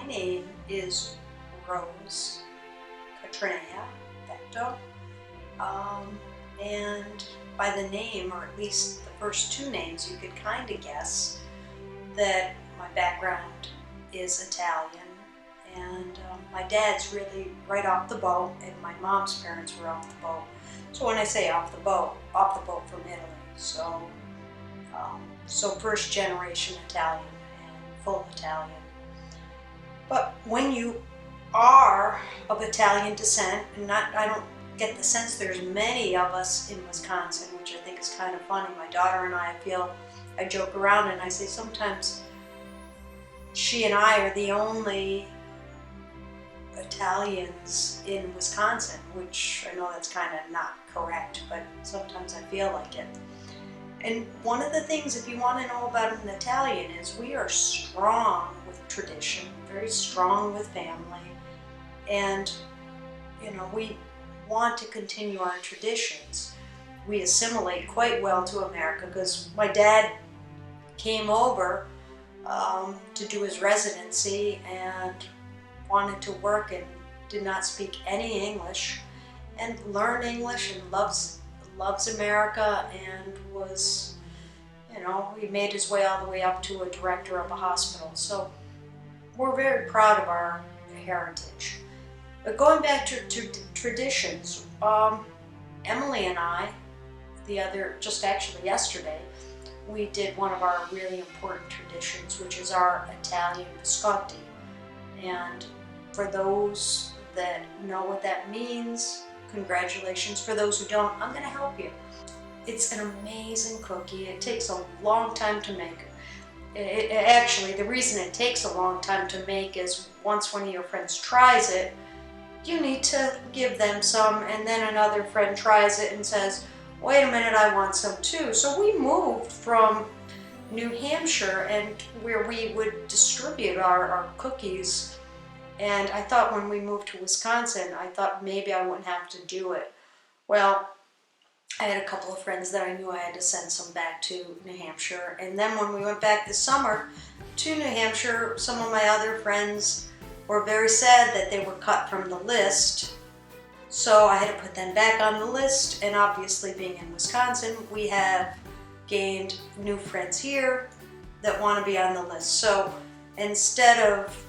My name is Rose Vecto, and by the name, or at least the first two names, you could kind of guess that my background is Italian, and my dad's really right off the boat, and my mom's parents were off the boat. So when I say off the boat from Italy. So first generation Italian and full Italian. But when you are of Italian descent, and I don't get the sense there's many of us in Wisconsin, which I think is kind of funny. My daughter and I joke around and I say sometimes she and I are the only Italians in Wisconsin, which I know that's kind of not correct, but sometimes I feel like it. And one of the things, if you want to know about an Italian, is we are strong with tradition, very strong with family, and we want to continue our traditions. We assimilate quite well to America because my dad came over to do his residency and wanted to work and did not speak any English, and learned English and loves America, and was, he made his way all the way up to a director of a hospital. So we're very proud of our heritage. But going back to traditions, Emily and I, just actually yesterday, we did one of our really important traditions, which is our Italian biscotti. And for those that know what that means, congratulations. For those who don't, I'm going to help you. It's an amazing cookie. It takes a long time to make. Actually, the reason it takes a long time to make is once one of your friends tries it, you need to give them some, and then another friend tries it and says, wait a minute, I want some too. So we moved from New Hampshire, and where we would distribute our cookies, and I thought when we moved to Wisconsin, I thought maybe I wouldn't have to do it. Well, I had a couple of friends that I knew I had to send some back to New Hampshire, and then when we went back this summer to New Hampshire, some of my other friends were very sad that they were cut from the list. So I had to put them back on the list, and obviously being in Wisconsin, we have gained new friends here that want to be on the list. So instead of,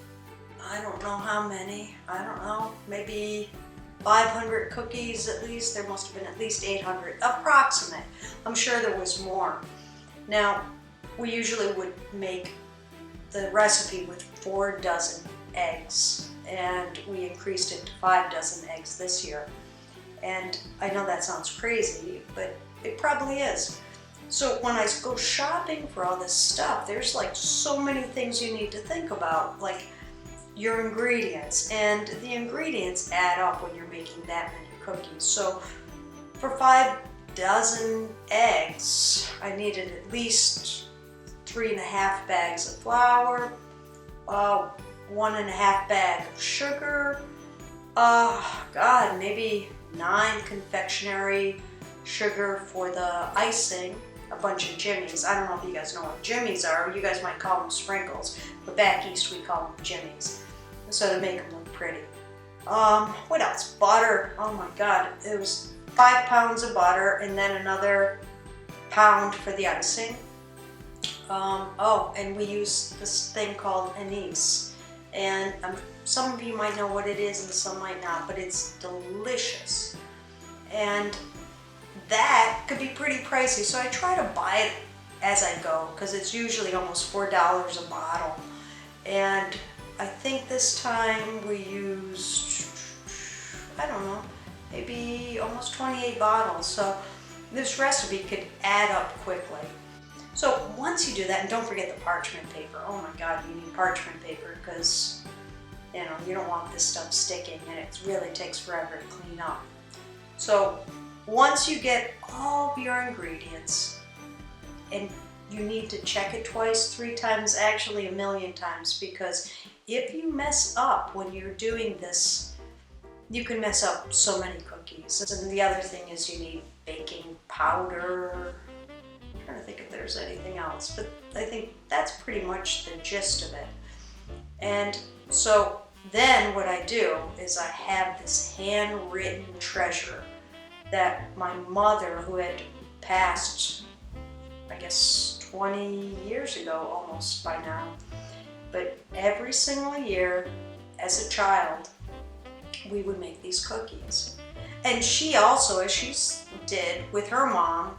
I don't know how many, maybe 500 cookies at least, there must have been at least 800, approximate. I'm sure there was more. Now, we usually would make the recipe with 4 dozen eggs, and we increased it to 5 dozen eggs this year. And I know that sounds crazy, but it probably is. So when I go shopping for all this stuff, there's like so many things you need to think about, like your ingredients, and the ingredients add up when you're making that many cookies. So for 5 dozen eggs, I needed at least 3.5 bags of flour, 1.5 bag of sugar, maybe 9 confectionery sugar for the icing, a bunch of jimmies. I don't know if you guys know what jimmies are. You guys might call them sprinkles, but back east we call them jimmies, so to make them look pretty. What else? Butter. Oh my God, it was 5 pounds of butter, and then another pound for the icing. And we use this thing called anise. And some of you might know what it is and some might not, but it's delicious. And that could be pretty pricey, so I try to buy it as I go because it's usually almost $4 a bottle. And I think this time we used, maybe almost 28 bottles. So this recipe could add up quickly. So once you do that, and don't forget the parchment paper. Oh my God, you need parchment paper because you don't want this stuff sticking, and it really takes forever to clean up. So once you get all of your ingredients, and you need to check it twice, 3 times, actually 1,000,000 times, because if you mess up when you're doing this, you can mess up so many cookies. And the other thing is you need baking powder. I'm trying to think if there's anything else, but I think that's pretty much the gist of it. And so then what I do is I have this handwritten treasure that my mother, who had passed, I guess 20 years ago almost by now, but every single year as a child, we would make these cookies. And she also, as she did with her mom,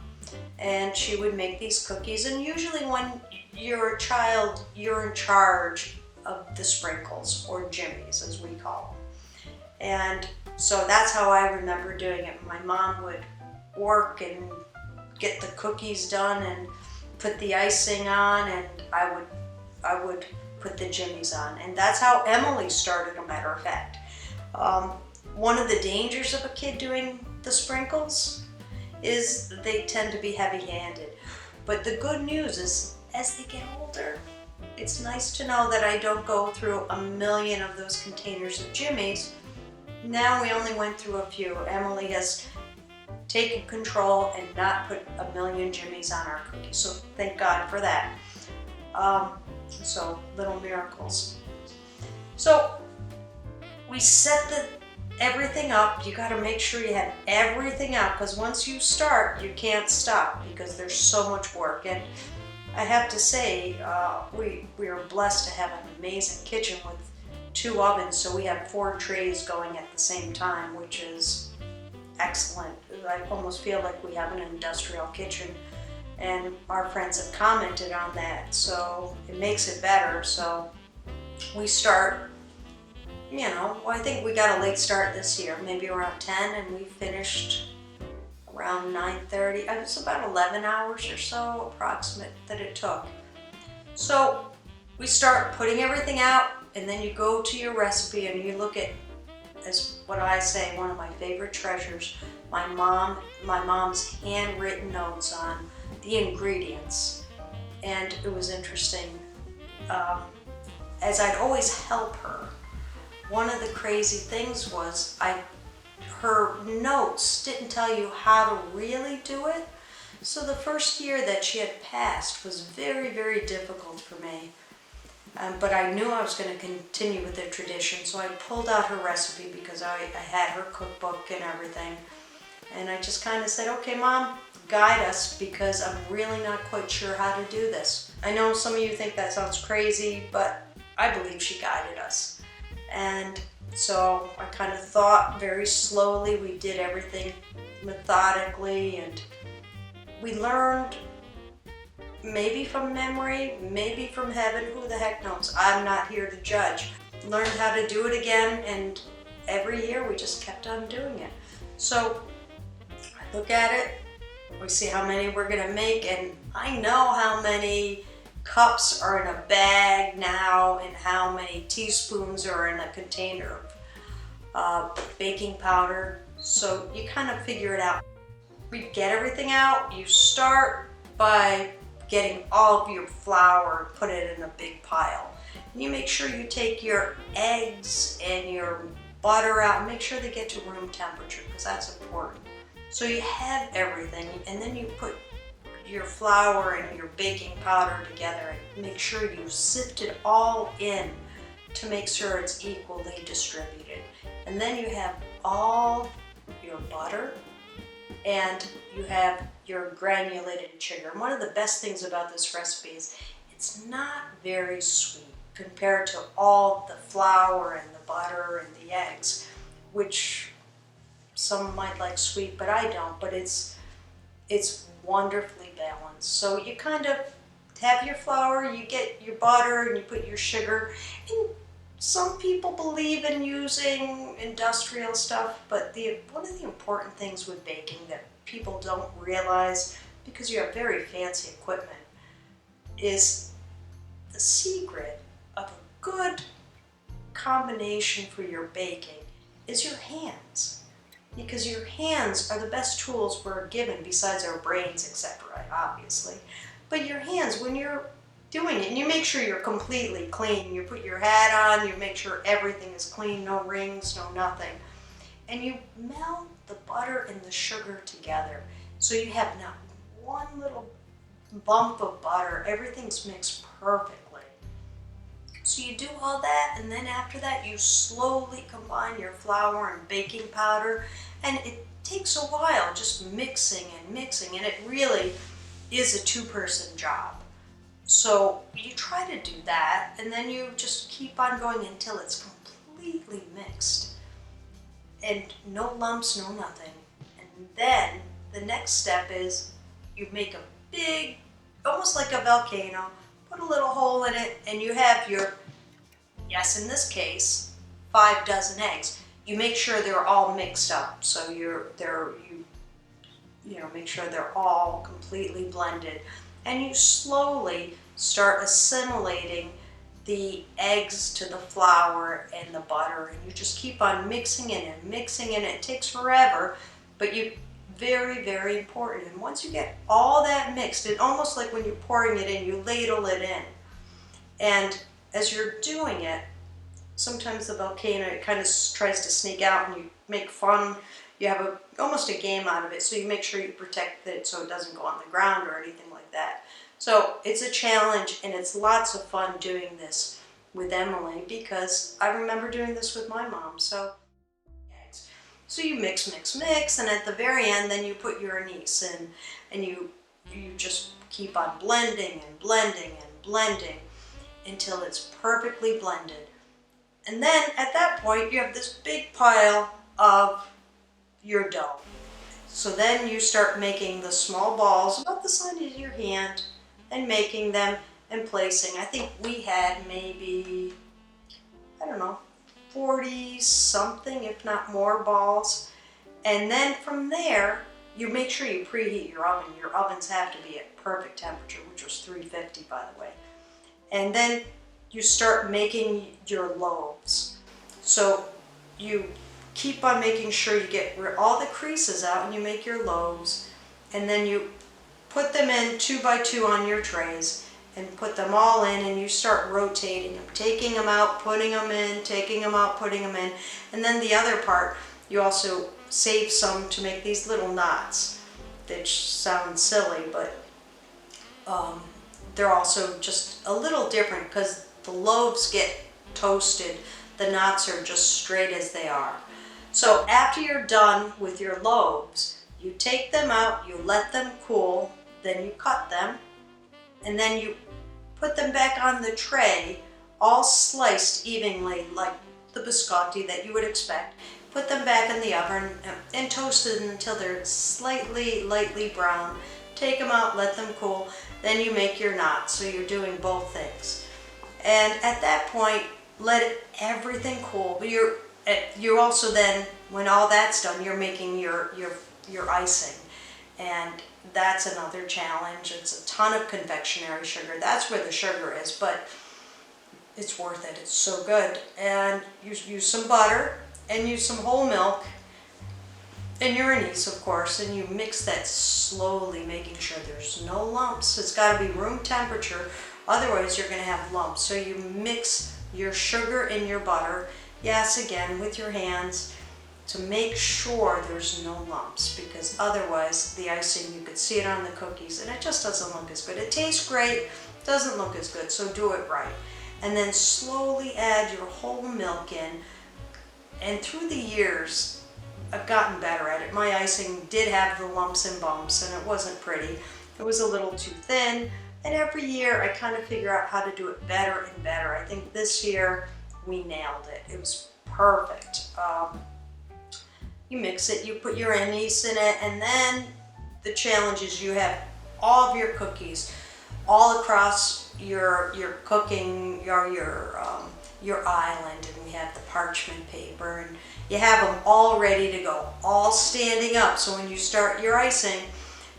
and she would make these cookies. And usually when you're a child, you're in charge of the sprinkles, or jimmies as we call them. And so that's how I remember doing it. My mom would work and get the cookies done and put the icing on, and I would put the jimmies on. And that's how Emily started, a matter of fact. One of the dangers of a kid doing the sprinkles is they tend to be heavy-handed. But the good news is, as they get older, it's nice to know that I don't go through a million of those containers of jimmies. Now we only went through a few. Emily has taken control and not put a million jimmies on our cookies, so thank God for that. So little miracles. So we set everything up. You got to make sure you have everything out, because once you start, you can't stop because there's so much work. And I have to say, we are blessed to have an amazing kitchen with 2 ovens, so we have 4 trays going at the same time, which is excellent. I almost feel like we have an industrial kitchen, and our friends have commented on that, so it makes it better. So we start, I think we got a late start this year, maybe around 10, and we finished around 9:30. It was about 11 hours or so approximate that it took. So we start putting everything out, and then you go to your recipe and you look at, as what I say, one of my favorite treasures, my mom's handwritten notes on the ingredients. And it was interesting, as I'd always help her, one of the crazy things was her notes didn't tell you how to really do it. So the first year that she had passed was very, very difficult for me. But I knew I was going to continue with the tradition, so I pulled out her recipe because I had her cookbook and everything. And I just kind of said, okay, Mom, guide us, because I'm really not quite sure how to do this. I know some of you think that sounds crazy, but I believe she guided us. And so I kind of thought very slowly. We did everything methodically, and we learned, maybe from memory, maybe from heaven, who the heck knows. I'm not here to judge. Learned how to do it again, and every year we just kept on doing it. So I look at it, we see how many we're gonna make, and I know how many cups are in a bag now and how many teaspoons are in a container of baking powder. So you kind of figure it out. We get everything out. You start by getting all of your flour, put it in a big pile. And you make sure you take your eggs and your butter out and make sure they get to room temperature, because that's important. So you have everything, and then you put your flour and your baking powder together and make sure you sift it all in to make sure it's equally distributed. And then you have all your butter and you have your granulated sugar. And one of the best things about this recipe is it's not very sweet compared to all the flour and the butter and the eggs, which some might like sweet, but I don't. But it's wonderfully balanced. So you kind of have your flour, you get your butter, and you put your sugar. And some people believe in using industrial stuff, but one of the important things with baking that people don't realize, because you have very fancy equipment, is the secret of a good combination for your baking is your hands. Because your hands are the best tools we're given, besides our brains, etc., obviously. But your hands, when you're doing it, and you make sure you're completely clean, you put your hat on, you make sure everything is clean, no rings, no nothing. And you melt the butter and the sugar together. So you have not one little bump of butter, everything's mixed perfectly. So you do all that, and then after that you slowly combine your flour and baking powder, and it takes a while just mixing and mixing, and it really is a two-person job. So you try to do that, and then you just keep on going until it's completely mixed. And no lumps, no nothing. And then the next step is you make a big, almost like a volcano, put a little hole in it, and you have your, yes, in this case, 5 dozen eggs. You make sure they're all mixed up, so you make sure they're all completely blended, and you slowly start assimilating the eggs to the flour and the butter, and you just keep on mixing it and mixing it. It takes forever, but very, very important. And once you get all that mixed, it's almost like when you're pouring it in, you ladle it in. And as you're doing it, sometimes the volcano, it kind of tries to sneak out, and you make fun. You have almost a game out of it, so you make sure you protect it so it doesn't go on the ground or anything like that. So it's a challenge, and it's lots of fun doing this with Emily, because I remember doing this with my mom. So you mix, mix, mix, and at the very end, then you put your anise in, and you just keep on blending and blending and blending until it's perfectly blended. And then at that point, you have this big pile of your dough. So then you start making the small balls about the size of your hand, and making them and placing. I think we had maybe, 40 something, if not more, balls. And then from there, you make sure you preheat your oven. Your ovens have to be at perfect temperature, which was 350, by the way. And then you start making your loaves. So you keep on making sure you get all the creases out, and you make your loaves, and then you put them in 2 by 2 on your trays, and put them all in, and you start rotating them, taking them out, putting them in, taking them out, putting them in. And then the other part, you also save some to make these little knots, which sound silly, but they're also just a little different because the loaves get toasted. The knots are just straight as they are. So after you're done with your loaves, you take them out, you let them cool, then you cut them, and then you put them back on the tray, all sliced evenly like the biscotti that you would expect. Put them back in the oven and toast them until they're lightly brown. Take them out, let them cool, then you make your knots, so you're doing both things. And at that point, let everything cool. But you're also then, when all that's done, you're making your icing. And that's another challenge. It's a ton of confectionery sugar. That's where the sugar is, but it's worth it. It's so good. And you use some butter and use some whole milk and your anise, of course, and you mix that slowly, making sure there's no lumps. It's got to be room temperature, otherwise you're going to have lumps. So you mix your sugar and your butter, yes, again, with your hands, to make sure there's no lumps, because otherwise the icing, you could see it on the cookies, and it just doesn't look as good. It tastes great, doesn't look as good, so do it right. And then slowly add your whole milk in, and through the years, I've gotten better at it. My icing did have the lumps and bumps, and it wasn't pretty. It was a little too thin, and every year I kind of figure out how to do it better and better. I think this year we nailed it. It was perfect. You mix it, you put your anise in it, and then the challenge is you have all of your cookies all across your cooking, your island, and we have the parchment paper, and you have them all ready to go, all standing up. So when you start your icing,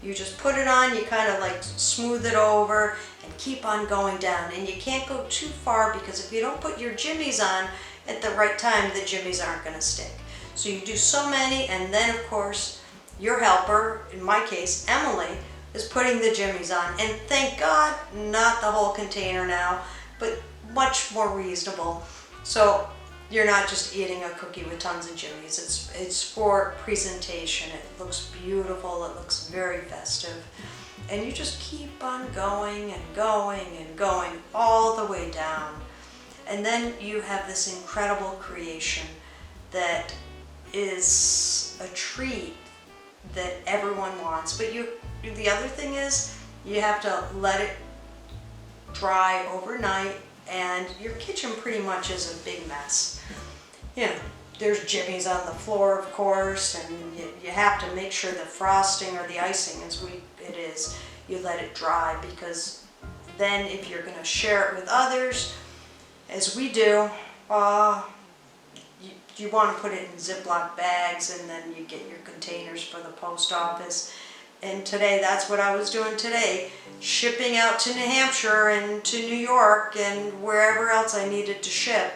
you just put it on, you kind of like smooth it over and keep on going down. And you can't go too far, because if you don't put your jimmies on at the right time, the jimmies aren't going to stick. So you do so many, and then of course your helper, in my case Emily, is putting the jimmies on. And thank God, not the whole container now, but much more reasonable. So you're not just eating a cookie with tons of jimmies. It's for presentation. It looks beautiful. It looks very festive. And you just keep on going and going and going all the way down. And then you have this incredible creation that is a treat that everyone wants. But the other thing is you have to let it dry overnight, and your kitchen pretty much is a big mess. You know, there's jimmies on the floor, of course, and you have to make sure the frosting or the icing you let it dry, because then if you're going to share it with others, as we do, you want to put it in Ziploc bags, and then you get your containers for the post office. And today, that's what I was doing today, shipping out to New Hampshire and to New York and wherever else I needed to ship,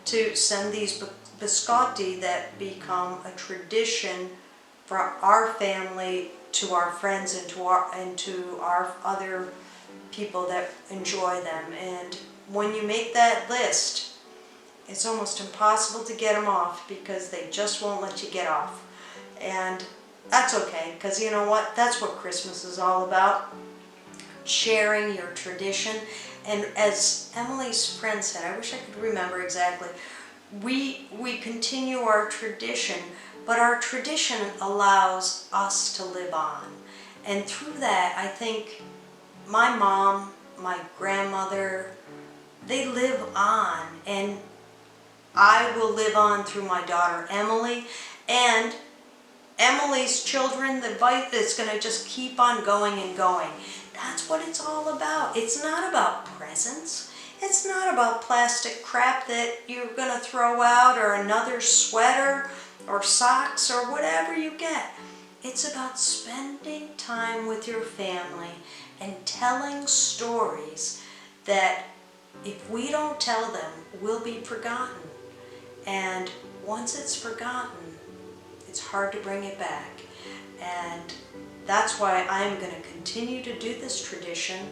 to send these biscotti that become a tradition for our family, to our friends, and to our other people that enjoy them. And when you make that list, it's almost impossible to get them off, because they just won't let you get off. And that's okay, because you know what? That's what Christmas is all about. Sharing your tradition. And as Emily's friend said, I wish I could remember exactly, we continue our tradition, but our tradition allows us to live on. And through that, I think my mom, my grandmother, they live on, and I will live on through my daughter Emily, and Emily's children. The bite that's going to just keep on going and going. That's what it's all about. It's not about presents. It's not about plastic crap that you're going to throw out, or another sweater or socks or whatever you get. It's about spending time with your family and telling stories that, if we don't tell them, will be forgotten. And once it's forgotten, it's hard to bring it back. And that's why I'm going to continue to do this tradition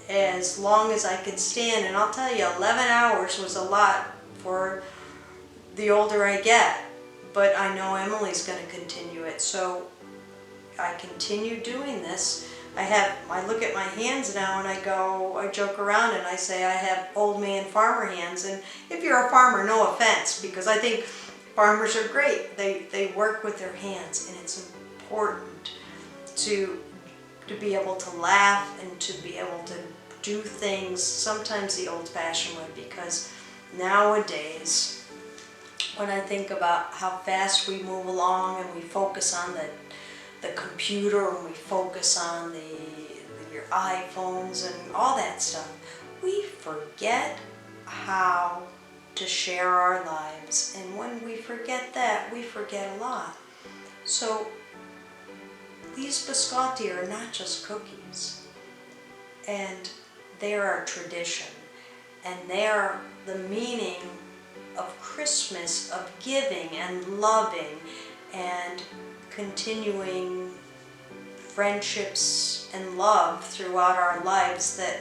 as long as I can stand. And I'll tell you, 11 hours was a lot for the older I get. But I know Emily's going to continue it. So I continue doing this. I look at my hands now and I joke around and I say I have old man farmer hands. And if you're a farmer, no offense, because I think farmers are great. They work with their hands, and it's important to be able to laugh and to be able to do things sometimes the old-fashioned way, because nowadays, when I think about how fast we move along and we focus on the computer, and we focus on your iPhones and all that stuff, we forget how to share our lives. And when we forget that, we forget a lot. So these biscotti are not just cookies, and they are a tradition, and they are the meaning of Christmas, of giving and loving and continuing friendships and love throughout our lives. That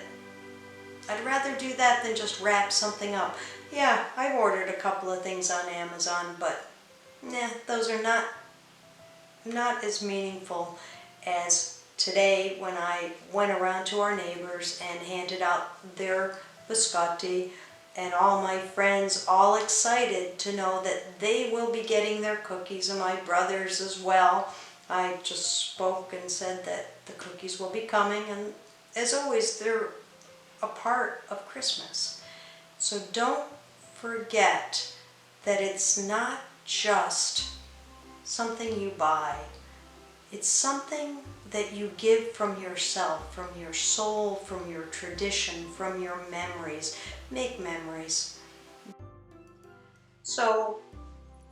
I'd rather do that than just wrap something up. Yeah, I've ordered a couple of things on Amazon, but nah, those are not as meaningful as today, when I went around to our neighbors and handed out their biscotti, and all my friends all excited to know that they will be getting their cookies, and my brothers as well. I just spoke and said that the cookies will be coming, and as always, they're a part of Christmas. So don't forget that it's not just something you buy. It's something that you give from yourself, from your soul, from your tradition, from your memories. Make memories. So,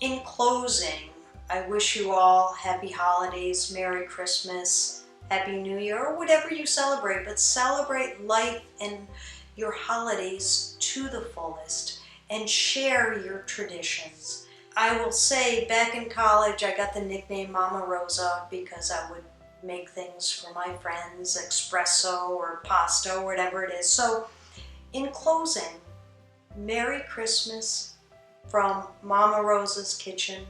in closing, I wish you all happy holidays, Merry Christmas, Happy New Year, or whatever you celebrate, but celebrate life and your holidays to the fullest, and share your traditions. I will say, back in college, I got the nickname Mama Rosa because I would make things for my friends, espresso or pasta or whatever it is. So, in closing, Merry Christmas from Mama Rosa's kitchen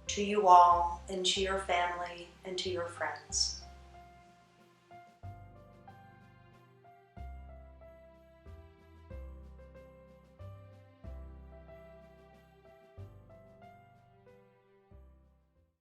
to you all, and to your family, and to your friends.